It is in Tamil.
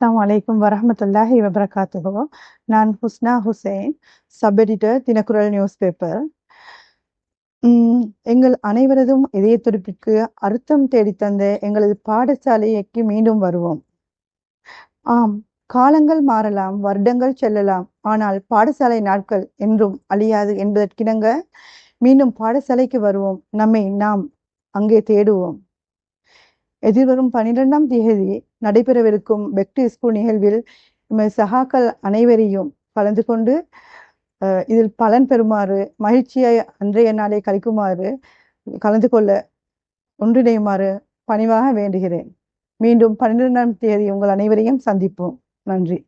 அஸ்ஸலாமு அலைக்கும் வரஹ்மத்துல்லாஹி வபரகாத்துஹு. நான் Husna Hussain, sub editor Thinakkural newspaper. எங்கள் அனைவரதும் இதய துடிப்புக்கு அர்த்தம் தேடித்தந்த எங்களது பாடசாலைக்கு மீண்டும் வருவோம். ஆம், காலங்கள் மாறலாம், வருடங்கள் செல்லலாம், ஆனால் பாடசாலை நாட்கள் என்றும் அழியாது என்பதற்கிணங்க மீண்டும் பாடசாலைக்கு வருவோம். நம்மை நாம் அங்கே தேடுவோம். எதிர்வரும் 12ஆம் தேதி நடைபெறவிருக்கும் பெக் டு ஸ்கூல் நிகழ்வில் எமது சகாக்கள் அனைவரையும் கலந்து கொண்டு இதில் பலன் பெறுமாறு, மகிழ்ச்சியை அன்றைய நாளை கழிக்குமாறு, கலந்து கொள்ள ஒன்றிணையுமாறு பணிவாக வேண்டுகிறேன். மீண்டும் 12ஆம் தேதி உங்கள் அனைவரையும் சந்திப்போம். நன்றி.